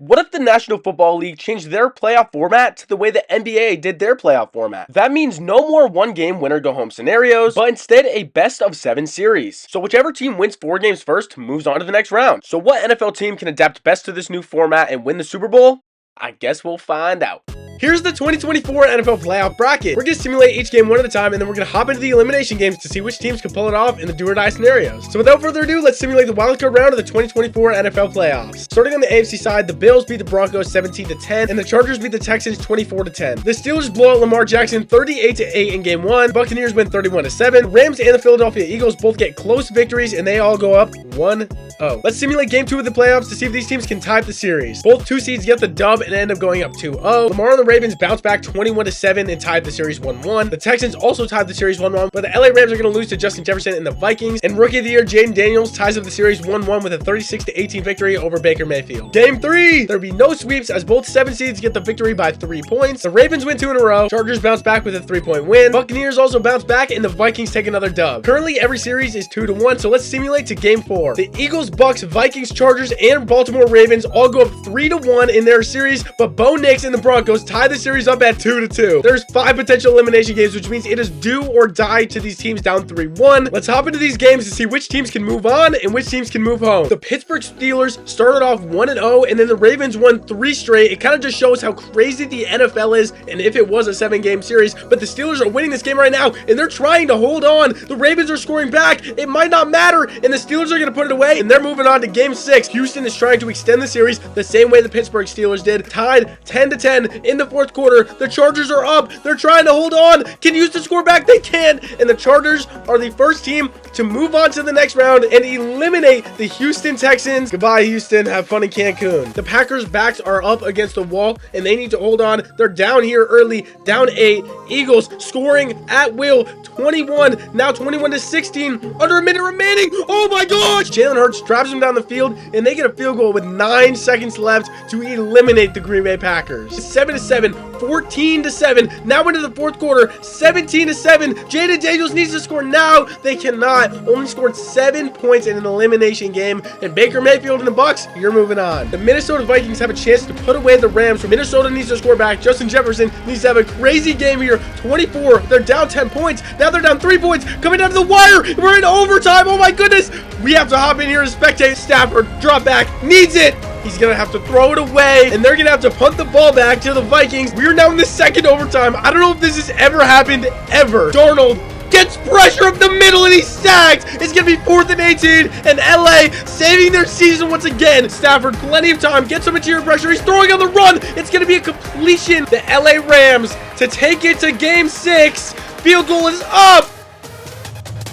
What if the National Football League changed their playoff format to the way the NBA did their playoff format? That means no more one-game winner-go-home scenarios, but instead a best-of-7 series. So whichever team wins 4 games first moves on to the next round. So what NFL team can adapt best to this new format and win the Super Bowl? I guess we'll find out. Here's the 2024 NFL playoff bracket. We're going to simulate each game one at a time, and then we're going to hop into the elimination games to see which teams can pull it off in the do-or-die scenarios. So without further ado, let's simulate the wildcard round of the 2024 NFL playoffs. Starting on the AFC side, the Bills beat the Broncos 17-10, and the Chargers beat the Texans 24-10. The Steelers blow out Lamar Jackson 38-8 in game 1. Buccaneers win 31-7. Rams and the Philadelphia Eagles both get close victories, and they all go up 1-0. Let's simulate game 2 of the playoffs to see if these teams can tie the series. Both 2 seeds get the dub and end up going up 2-0. Lamar and the Ravens bounced back 21-7 and tied the series 1-1. The Texans also tied the series 1-1, but the LA Rams are going to lose to Justin Jefferson and the Vikings. And Rookie of the Year Jaden Daniels ties up the series 1-1 with a 36-18 victory over Baker Mayfield. Game 3, there'll be no sweeps as both 7 seeds get the victory by 3 points. The Ravens win 2 in a row. Chargers bounce back with a 3-point win. Buccaneers also bounce back, and the Vikings take another dub. Currently, every series is 2-1, so let's simulate to game 4. The Eagles, Bucks, Vikings, Chargers, and Baltimore Ravens all go up 3-1 in their series, but Bo Nix and the Broncos tie the series up at 2-2. There's 5 potential elimination games, which means it is do or die to these teams down 3-1. Let's hop into these games to see which teams can move on and which teams can move home. The Pittsburgh Steelers started off 1-0, and then the Ravens won 3 straight. It kind of just shows how crazy the NFL is, and if it was a 7-game series, but the Steelers are winning this game right now, and they're trying to hold on. The Ravens are scoring back. It might not matter, and the Steelers are going to put it away, and they're moving on to game 6. Houston is trying to extend the series the same way the Pittsburgh Steelers did, tied 10-10 in the 4th quarter. The Chargers are up. They're trying to hold on. Can Houston score back? They can. And the Chargers are the first team to move on to the next round and eliminate the Houston Texans. Goodbye, Houston. Have fun in Cancun. The Packers' backs are up against the wall, and they need to hold on. They're down here early, down 8. Eagles scoring at will, 21, now 21-16, under a minute remaining. Oh my gosh! Jalen Hurts drives them down the field, and they get a field goal with 9 seconds left to eliminate the Green Bay Packers. 7-7, 14-7, now into the 4th quarter, 17-7. Jaden Daniels needs to score now. They cannot. Only scored 7 points in an elimination game, and Baker Mayfield and the Bucks, you're moving on. The Minnesota Vikings have a chance to put away the Rams. Minnesota needs to score back. Justin Jefferson needs to have a crazy game here. 24, they're down 10 points. Now they're down 3 points, coming down to the wire. We're in overtime. Oh my goodness. We have to hop in here and spectate. Stafford, drop back, needs it. He's going to have to throw it away, and they're going to have to punt the ball back to the Vikings. We are now in the 2nd overtime. I don't know if this has ever happened, ever. Darnold gets pressure up the middle, and he's sacked. It's going to be 4th and 18, and LA saving their season once again. Stafford, plenty of time, gets some interior pressure. He's throwing on the run. It's going to be a completion. The LA Rams to take it to game 6. Field goal is up.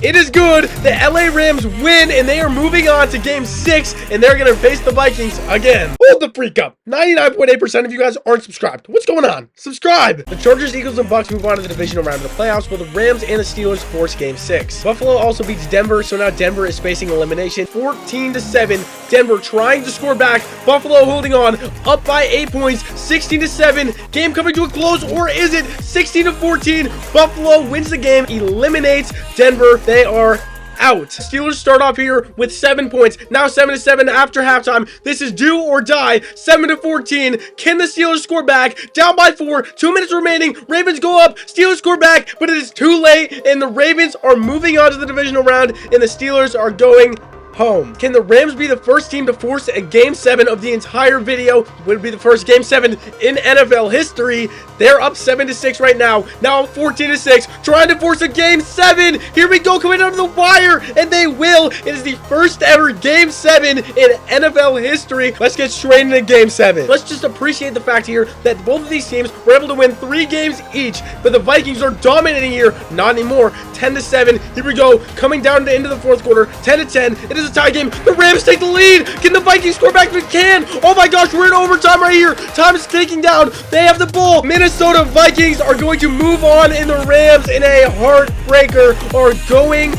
It is good. The LA Rams win, and they are moving on to game 6, and they're going to face the Vikings again. Hold the freak up. 99.8% of you guys aren't subscribed. What's going on? Subscribe. The Chargers, Eagles, and Bucks move on to the divisional round of the playoffs, while the Rams and the Steelers force game 6. Buffalo also beats Denver, so now Denver is facing elimination. 14-7. Denver trying to score back. Buffalo holding on, up by 8 points. 16-7. Game coming to a close, or is it 16-14? Buffalo wins the game, eliminates Denver. They are out. Steelers start off here with 7 points. Now 7-7 after halftime. This is do or die. 7-14. Can the Steelers score back? Down by 4. 2 minutes remaining. Ravens go up. Steelers score back, but it is too late, and the Ravens are moving on to the divisional round, and the Steelers are going home. Can the Rams be the first team to force a game 7 of the entire video? Would be the first game 7 in NFL history. They're up 7-6 right now. Now 14-6, trying to force a game 7. Here we go, coming out of the wire, and they will. It is the first ever game 7 in NFL history. Let's get straight into game 7. Let's just appreciate the fact here that both of these teams were able to win 3 games each, but the Vikings are dominating here. Not anymore. 10-7. Here we go, coming down to the end of the 4th quarter. 10-10. It is a tie game. The Rams take the lead. Can the Vikings score back? They can. Oh my gosh, we're in overtime right here. Time is ticking down. They have the ball. Minnesota Vikings are going to move on, and the Rams, in a heartbreaker, are going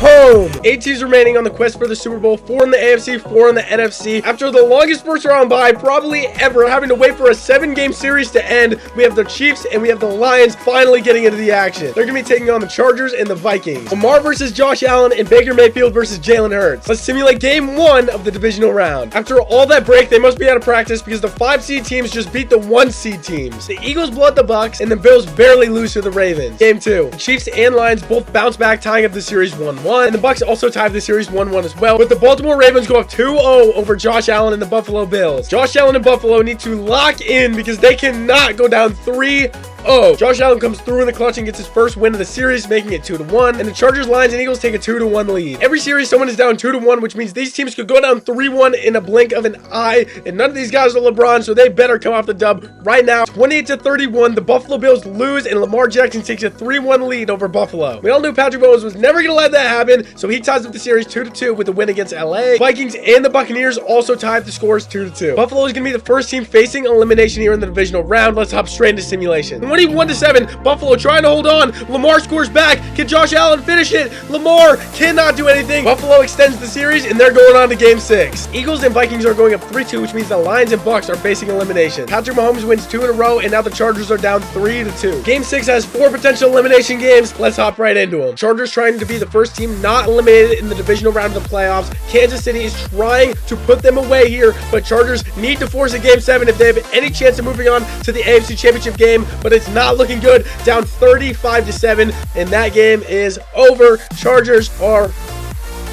home. 8 teams remaining on the quest for the Super Bowl, 4 in the AFC, 4 in the NFC. After the longest first round bye probably ever, having to wait for a 7-game series to end, we have the Chiefs and we have the Lions finally getting into the action. They're going to be taking on the Chargers and the Vikings. Lamar versus Josh Allen and Baker Mayfield versus Jalen Hurts. Let's simulate game 1 of the divisional round. After all that break, they must be out of practice because the 5 seed teams just beat the 1 seed teams. The Eagles blow out the Bucks and the Bills barely lose to the Ravens. Game 2. The Chiefs and Lions both bounce back, tying up the series 1-1, and the Bucks also tied the series 1-1 as well, but the Baltimore Ravens go up 2-0 over Josh Allen and the Buffalo Bills. Josh Allen and Buffalo need to lock in because they cannot go down 3-0. Josh Allen comes through in the clutch and gets his first win of the series, making it 2-1, and the Chargers, Lions, and Eagles take a 2-1 lead. Every series, someone is down 2-1, which means these teams could go down 3-1 in a blink of an eye, and none of these guys are LeBron, so they better come off the dub right now. 28-31, the Buffalo Bills lose, and Lamar Jackson takes a 3-1 lead over Buffalo. We all knew Patrick Mahomes was never going to let that happen, so he ties up the series 2-2 with a win against LA. Vikings and the Buccaneers also tied the scores 2-2. Buffalo is going to be the first team facing elimination here in the divisional round. Let's hop straight into simulation. 21-7, Buffalo trying to hold on. Lamar scores back. Can Josh Allen finish it? Lamar cannot do anything. Buffalo extends the series, and they're going on to game 6. Eagles and Vikings are going up 3-2, which means the Lions and Bucks are facing elimination. Patrick Mahomes wins 2 in a row, and now the Chargers are down 3-2. Game 6 has 4 potential elimination games. Let's hop right into them. Chargers trying to be the first team not eliminated in the divisional round of the playoffs. Kansas City is trying to put them away here, but Chargers need to force a game 7 if they have any chance of moving on to the AFC Championship game, but it's not looking good. Down 35-7, and that game is over. Chargers are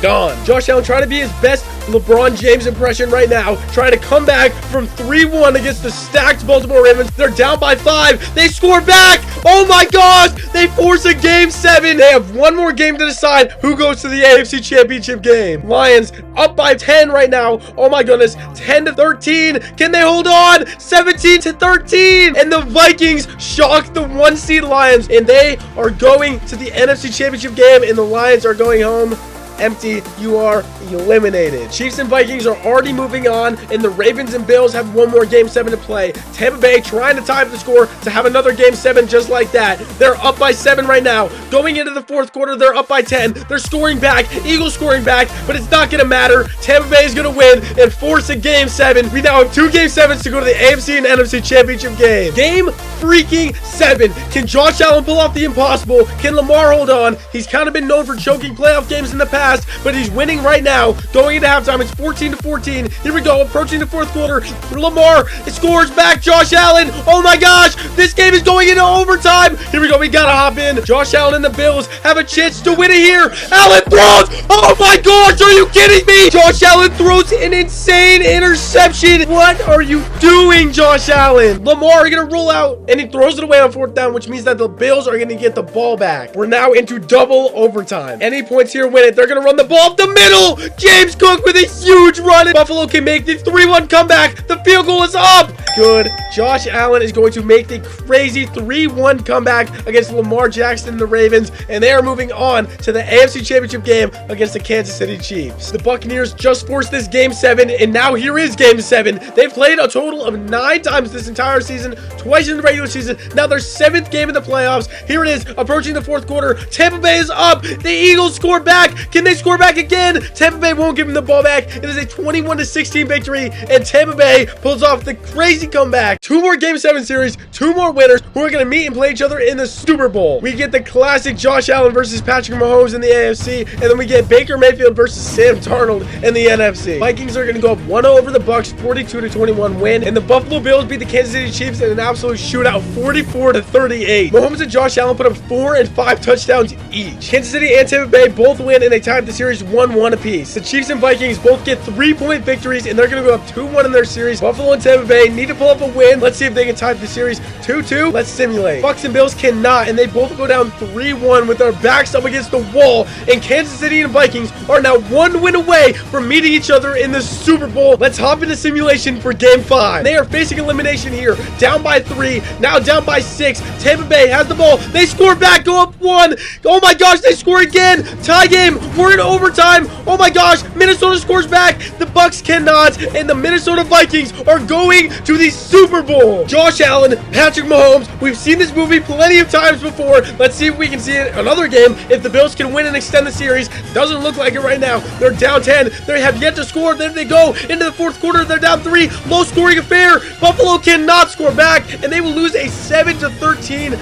gone. Josh Allen trying to be his best LeBron James impression right now, trying to come back from 3-1 against the stacked Baltimore Ravens. They're down by 5. They score back. Oh my gosh, they force a game 7. They have one more game to decide who goes to the AFC Championship game. Lions up by 10 right now. Oh my goodness, 10-13. Can they hold on? 17-13. And the Vikings shock the 1 seed Lions, and they are going to the NFC Championship game, and the Lions are going home empty. You are eliminated. Chiefs and Vikings are already moving on, and the Ravens and Bills have one more game 7 to play. Tampa Bay trying to tie up the score to have another game 7 just like that. They're up by 7 right now. Going into the 4th quarter, they're up by 10. They're scoring back. Eagles scoring back, but it's not going to matter. Tampa Bay is going to win and force a game 7. We now have 2 game 7s to go to the AFC and NFC Championship game. Game freaking 7. Can Josh Allen pull off the impossible? Can Lamar hold on? He's kind of been known for choking playoff games in the past, but he's winning right now. Going into halftime, it's 14-14. Here we go, approaching the 4th quarter. Lamar scores back. Josh Allen. Oh my gosh, this game is going into overtime. Here we go, we gotta hop in. Josh Allen and the Bills have a chance to win it here. Allen throws. Oh my gosh, are you kidding me? Josh Allen throws an insane interception. What are you doing, Josh Allen? Lamar are gonna roll out, and he throws it away on 4th down, which means that the Bills are gonna get the ball back. We're now into double overtime. Any points here win it. They're gonna run the ball up the middle. James Cook with a huge run, and Buffalo can make the 3-1 comeback. The field goal is up. Good. Josh Allen is going to make the crazy 3-1 comeback against Lamar Jackson and the Ravens, and they are moving on to the AFC Championship game against the Kansas City Chiefs. The Buccaneers just forced this game 7, and now here is game 7. They've played a total of 9 times this entire season, twice in the regular season. Now their 7th game in the playoffs. Here it is, approaching the 4th quarter. Tampa Bay is up. The Eagles score back. Can they score back again? Tampa Bay won't give them the ball back. It is a 21-16 victory, and Tampa Bay pulls off the crazy comeback. 2 more game 7 series, 2 more winners who are going to meet and play each other in the Super Bowl. We get the classic Josh Allen versus Patrick Mahomes in the AFC, and then we get Baker Mayfield versus Sam Darnold in the NFC. Vikings are going to go up 1-0 over the Bucks, 42-21 win, and the Buffalo Bills beat the Kansas City Chiefs in an absolute shootout, 44-38. Mahomes and Josh Allen put up 4 and 5 touchdowns each. Kansas City and Tampa Bay both win, and they tied the series 1-1 apiece. The Chiefs and Vikings both get 3-point victories, and they're going to go up 2-1 in their series. Buffalo and Tampa Bay need to pull up a win. Let's see if they can tie the series 2-2. Let's simulate. Bucks and Bills cannot, and they both go down 3-1 with their backs up against the wall, and Kansas City and Vikings are now 1 win away from meeting each other in the Super Bowl. Let's hop into simulation for game 5. They are facing elimination here, down by 3, now down by 6. Tampa Bay has the ball. They score back, go up 1. Oh my gosh, they score again. Tie game. We're in overtime. Oh my gosh, Minnesota scores back. The Bucks cannot, and the Minnesota Vikings are going to the Super Bowl. Bowl. Josh Allen, Patrick Mahomes. We've seen this movie plenty of times before. Let's see if we can see it another game. If the Bills can win and extend the series, doesn't look like it right now. They're down 10. They have yet to score. Then they go into the fourth quarter. They're down 3. Low scoring affair. Buffalo cannot score back, and they will lose a 7-13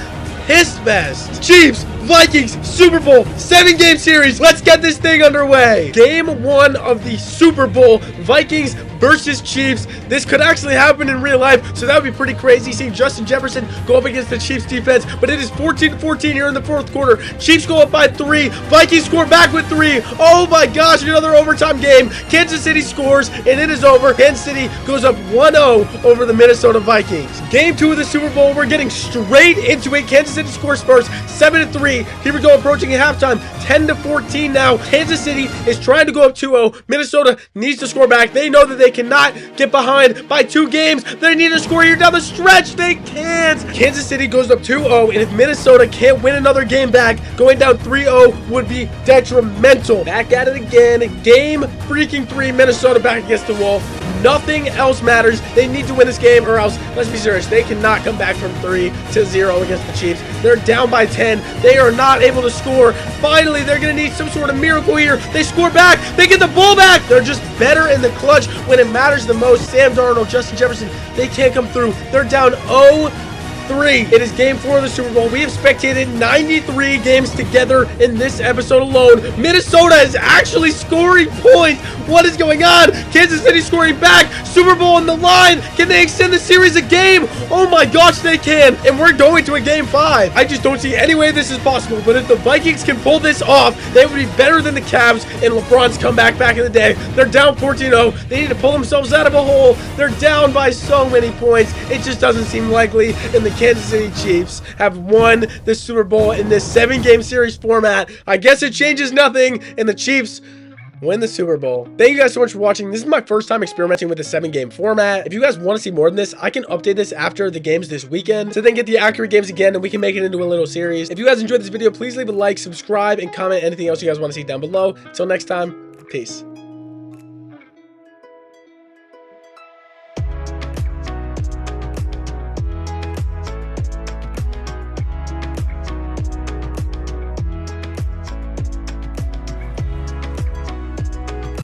piss fest. Chiefs, Vikings, Super Bowl, 7-game series. Let's get this thing underway. Game 1 of the Super Bowl, Vikings versus Chiefs. This could actually happen in real life, so that would be pretty crazy seeing Justin Jefferson go up against the Chiefs defense, but it is 14-14 here in the fourth quarter. Chiefs go up by 3. Vikings score back with 3. Oh my gosh, another overtime game. Kansas City scores, and it is over. Kansas City goes up 1-0 over the Minnesota Vikings. Game 2 of the Super Bowl, we're getting straight into it. Kansas City scores first, 7-3. Here we go, approaching at halftime, 10-14 now. Kansas City is trying to go up 2-0. Minnesota needs to score back. They know that they cannot get behind by 2 games. They need to score here down the stretch. They can't. Kansas City goes up 2-0, and if Minnesota can't win another game back, going down 3-0 would be detrimental. Back at it again. Game freaking 3. Minnesota back against the wall. Nothing else matters. They need to win this game, or else, let's be serious, they cannot come back from 3-0 against the Chiefs. They're down by 10. They are not able to score. Finally, they're going to need some sort of miracle here. They score back. They get the ball back. They're just better in the clutch when it matters the most. Sam Darnold, Justin Jefferson, they can't come through. They're down 0-3. It is game 4 of the Super Bowl. We have spectated 93 games together in this episode alone. Minnesota is actually scoring points. What is going on? Kansas City scoring back. Super Bowl on the line. Can they extend the series a game? Oh my gosh, they can. And we're going to a game 5. I just don't see any way this is possible. But if the Vikings can pull this off, they would be better than the Cavs and LeBron's comeback back in the day. They're down 14-0. They need to pull themselves out of a hole. They're down by so many points. It just doesn't seem likely. And the Kansas City Chiefs have won the Super Bowl in this 7-game series format. I guess it changes nothing, and the Chiefs win the Super Bowl. Thank you guys so much for watching. This is my first time experimenting with the 7-game format. If you guys want to see more than this, I can update this after the games this weekend, so then get the accurate games again, and we can make it into a little series. If you guys enjoyed this video, please leave a like, subscribe, and comment anything else you guys want to see down below. Until next time, peace.